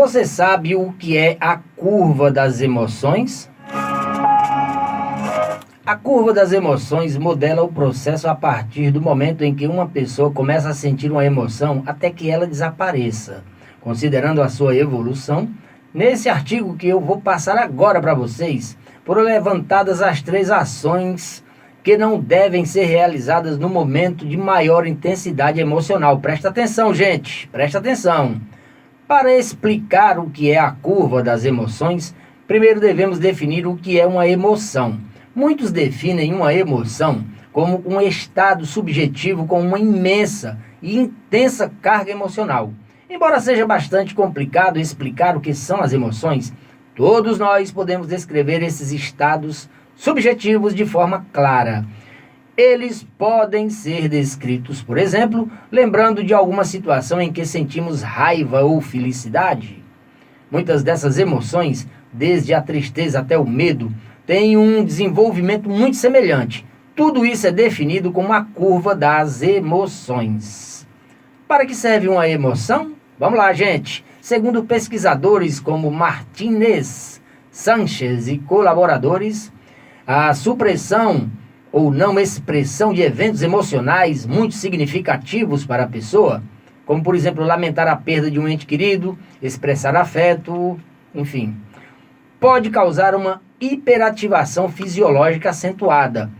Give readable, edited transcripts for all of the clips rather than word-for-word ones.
Você sabe o que é a curva das emoções? A curva das emoções modela o processo a partir do momento em que uma pessoa começa a sentir uma emoção até que ela desapareça. Considerando a sua evolução, nesse artigo que eu vou passar agora para vocês, foram levantadas as 3 ações que não devem ser realizadas no momento de maior intensidade emocional. Presta atenção, gente, presta atenção. Para explicar o que é a curva das emoções, primeiro devemos definir o que é uma emoção. Muitos definem uma emoção como um estado subjetivo com uma imensa e intensa carga emocional. Embora seja bastante complicado explicar o que são as emoções, todos nós podemos descrever esses estados subjetivos de forma clara. Eles podem ser descritos, por exemplo, lembrando de alguma situação em que sentimos raiva ou felicidade. Muitas dessas emoções, desde a tristeza até o medo, têm um desenvolvimento muito semelhante. Tudo isso é definido como a curva das emoções. Para que serve uma emoção? Vamos lá, gente. Segundo pesquisadores como Martínez, Sanchez e colaboradores, a supressão ou não expressão de eventos emocionais muito significativos para a pessoa, como por exemplo lamentar a perda de um ente querido, expressar afeto, enfim, pode causar uma hiperativação fisiológica acentuada,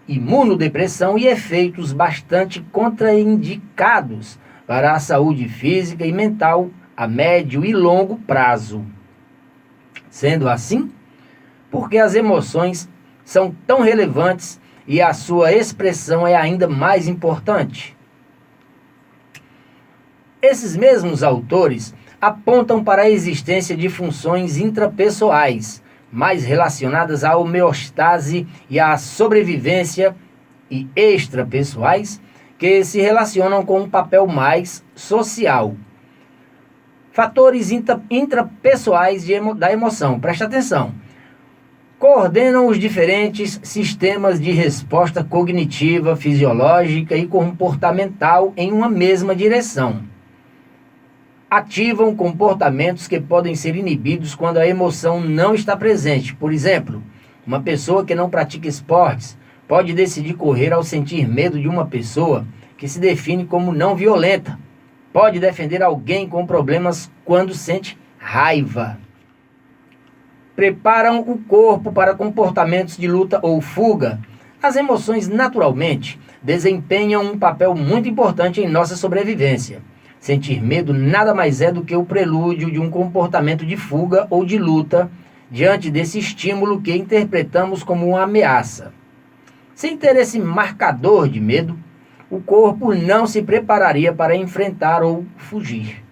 imunodepressão e efeitos bastante contraindicados para a saúde física e mental a médio e longo prazo. Sendo assim, porque as emoções são tão relevantes e a sua expressão é ainda mais importante? Esses mesmos autores apontam para a existência de funções intrapessoais, mais relacionadas à homeostase e à sobrevivência, e extrapessoais, que se relacionam com um papel mais social. Fatores intrapessoais da emoção, presta atenção, coordenam os diferentes sistemas de resposta cognitiva, fisiológica e comportamental em uma mesma direção. Ativam comportamentos que podem ser inibidos quando a emoção não está presente. Por exemplo, uma pessoa que não pratica esportes pode decidir correr ao sentir medo de uma pessoa que se define como não violenta. Pode defender alguém com problemas quando sente raiva. Preparam o corpo para comportamentos de luta ou fuga. As emoções, naturalmente, desempenham um papel muito importante em nossa sobrevivência. Sentir medo nada mais é do que o prelúdio de um comportamento de fuga ou de luta diante desse estímulo que interpretamos como uma ameaça. Sem ter esse marcador de medo, o corpo não se prepararia para enfrentar ou fugir.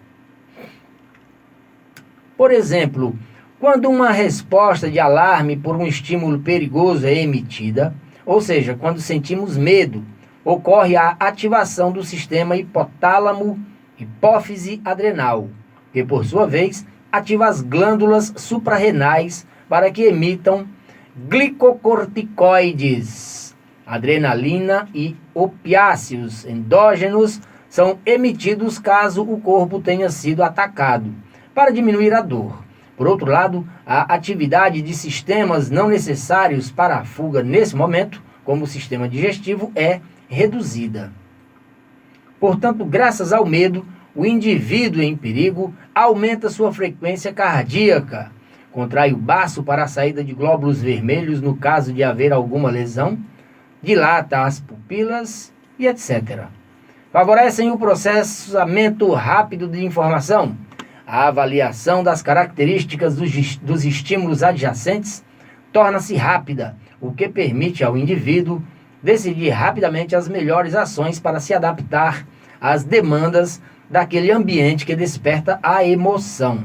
Por exemplo, quando uma resposta de alarme por um estímulo perigoso é emitida, ou seja, quando sentimos medo, ocorre a ativação do sistema hipotálamo hipófise adrenal, que por sua vez ativa as glândulas suprarrenais para que emitam glicocorticoides. Adrenalina e opiáceos endógenos são emitidos caso o corpo tenha sido atacado, para diminuir a dor. Por outro lado, a atividade de sistemas não necessários para a fuga nesse momento, como o sistema digestivo, é reduzida. Portanto, graças ao medo, o indivíduo em perigo aumenta sua frequência cardíaca, contrai o baço para a saída de glóbulos vermelhos no caso de haver alguma lesão, dilata as pupilas e etc. Favorecem o processamento rápido de informação, a avaliação das características dos estímulos adjacentes torna-se rápida, o que permite ao indivíduo decidir rapidamente as melhores ações para se adaptar às demandas daquele ambiente que desperta a emoção.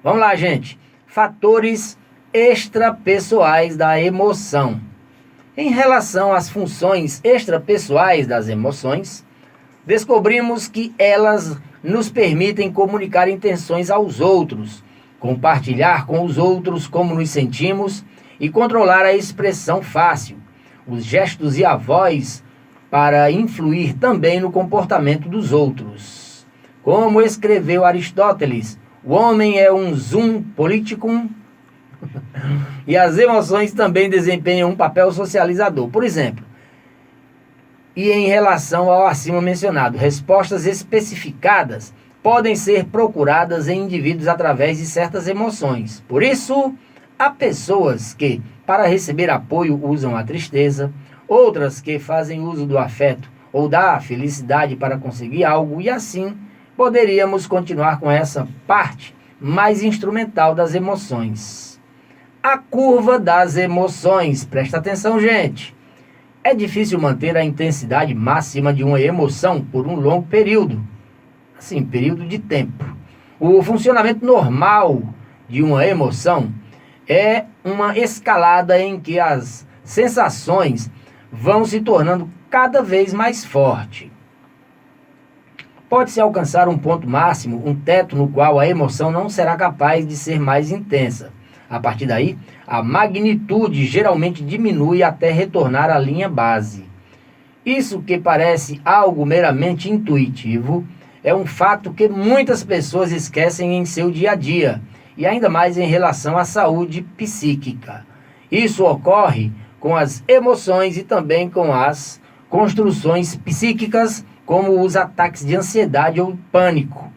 Vamos lá, gente. Fatores extrapessoais da emoção. Em relação às funções extrapessoais das emoções, descobrimos que elas nos permitem comunicar intenções aos outros, compartilhar com os outros como nos sentimos e controlar a expressão fácil, os gestos e a voz para influir também no comportamento dos outros. Como escreveu Aristóteles, o homem é um zoom politicum e as emoções também desempenham um papel socializador. Por exemplo, e em relação ao acima mencionado, respostas especificadas podem ser procuradas em indivíduos através de certas emoções. Por isso, há pessoas que, para receber apoio, usam a tristeza, outras que fazem uso do afeto ou da felicidade para conseguir algo, e assim poderíamos continuar com essa parte mais instrumental das emoções. A curva das emoções. Presta atenção, gente. É difícil manter a intensidade máxima de uma emoção por um longo período. Assim, período de tempo. O funcionamento normal de uma emoção é uma escalada em que as sensações vão se tornando cada vez mais fortes. Pode-se alcançar um ponto máximo, um teto no qual a emoção não será capaz de ser mais intensa. A partir daí, a magnitude geralmente diminui até retornar à linha base. Isso que parece algo meramente intuitivo é um fato que muitas pessoas esquecem em seu dia a dia, e ainda mais em relação à saúde psíquica. Isso ocorre com as emoções e também com as construções psíquicas, como os ataques de ansiedade ou pânico.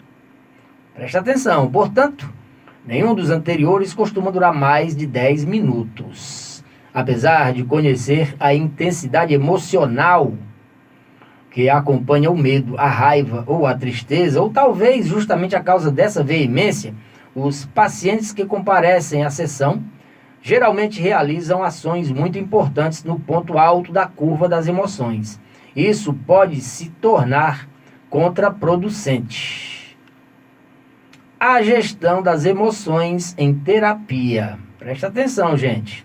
Presta atenção, portanto, nenhum dos anteriores costuma durar mais de 10 minutos. Apesar de conhecer a intensidade emocional que acompanha o medo, a raiva ou a tristeza, ou talvez justamente a causa dessa veemência, os pacientes que comparecem à sessão geralmente realizam ações muito importantes no ponto alto da curva das emoções. Isso pode se tornar contraproducente. A gestão das emoções em terapia. Presta atenção, gente.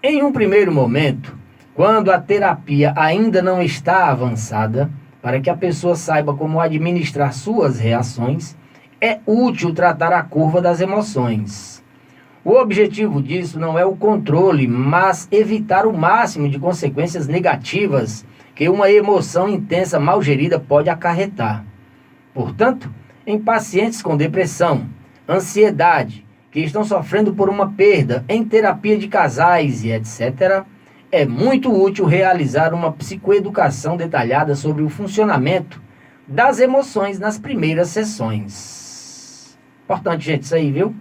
Em um primeiro momento, quando a terapia ainda não está avançada, para que a pessoa saiba como administrar suas reações, é útil tratar a curva das emoções. O objetivo disso não é o controle, mas evitar o máximo de consequências negativas que uma emoção intensa mal gerida pode acarretar. Portanto, em pacientes com depressão, ansiedade, que estão sofrendo por uma perda, em terapia de casais e etc., é muito útil realizar uma psicoeducação detalhada sobre o funcionamento das emoções nas primeiras sessões. Importante, gente, isso aí, viu?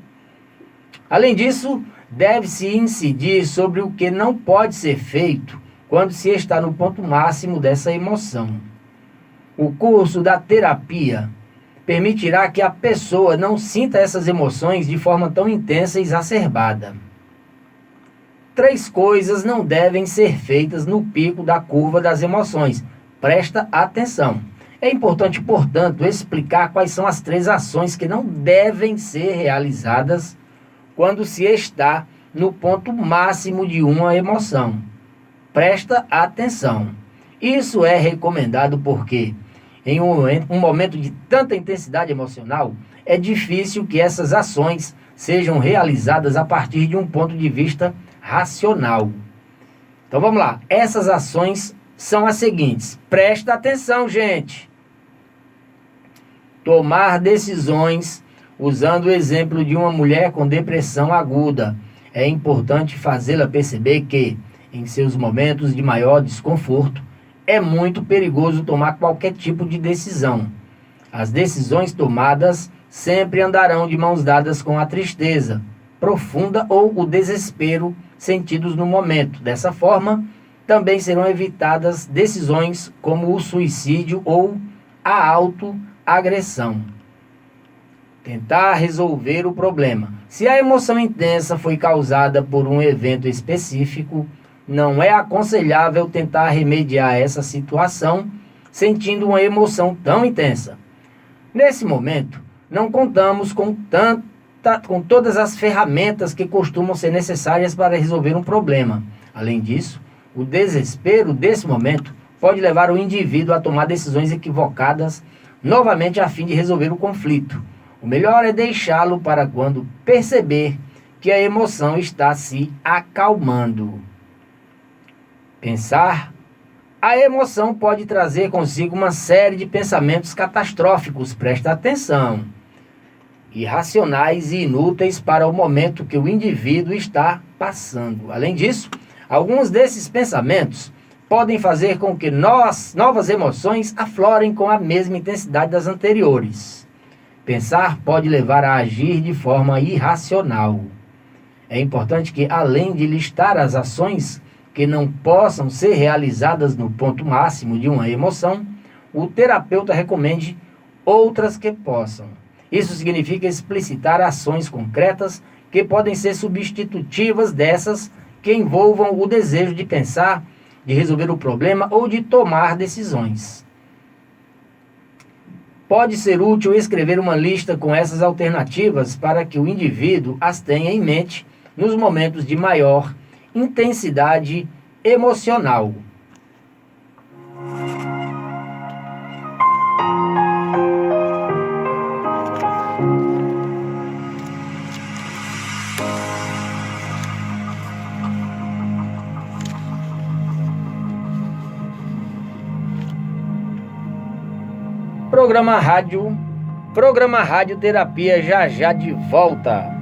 Além disso, deve-se incidir sobre o que não pode ser feito quando se está no ponto máximo dessa emoção. O curso da terapia permitirá que a pessoa não sinta essas emoções de forma tão intensa e exacerbada. 3 coisas não devem ser feitas no pico da curva das emoções. Presta atenção. É importante, portanto, explicar quais são as 3 ações que não devem ser realizadas quando se está no ponto máximo de uma emoção. Presta atenção. Isso é recomendado porque, em um momento de tanta intensidade emocional, é difícil que essas ações sejam realizadas a partir de um ponto de vista racional. Então vamos lá. Essas ações são as seguintes. Presta atenção, gente. Tomar decisões usando o exemplo de uma mulher com depressão aguda. É importante fazê-la perceber que, em seus momentos de maior desconforto, é muito perigoso tomar qualquer tipo de decisão. As decisões tomadas sempre andarão de mãos dadas com a tristeza profunda ou o desespero sentidos no momento. Dessa forma, também serão evitadas decisões como o suicídio ou a autoagressão. Tentar resolver o problema. Se a emoção intensa foi causada por um evento específico, não é aconselhável tentar remediar essa situação sentindo uma emoção tão intensa. Nesse momento, não contamos com todas as ferramentas que costumam ser necessárias para resolver um problema. Além disso, o desespero desse momento pode levar o indivíduo a tomar decisões equivocadas novamente a fim de resolver o conflito. O melhor é deixá-lo para quando perceber que a emoção está se acalmando. Pensar A emoção pode trazer consigo uma série de pensamentos catastróficos, presta atenção, irracionais e inúteis para o momento que o indivíduo está passando. Além disso, alguns desses pensamentos podem fazer com que novas emoções aflorem com a mesma intensidade das anteriores. Pensar pode levar a agir de forma irracional. É importante que, além de listar as ações que não possam ser realizadas no ponto máximo de uma emoção, o terapeuta recomende outras que possam. Isso significa explicitar ações concretas que podem ser substitutivas dessas que envolvam o desejo de pensar, de resolver o problema ou de tomar decisões. Pode ser útil escrever uma lista com essas alternativas para que o indivíduo as tenha em mente nos momentos de maior intensidade emocional. Programa Rádio Terapia já de volta.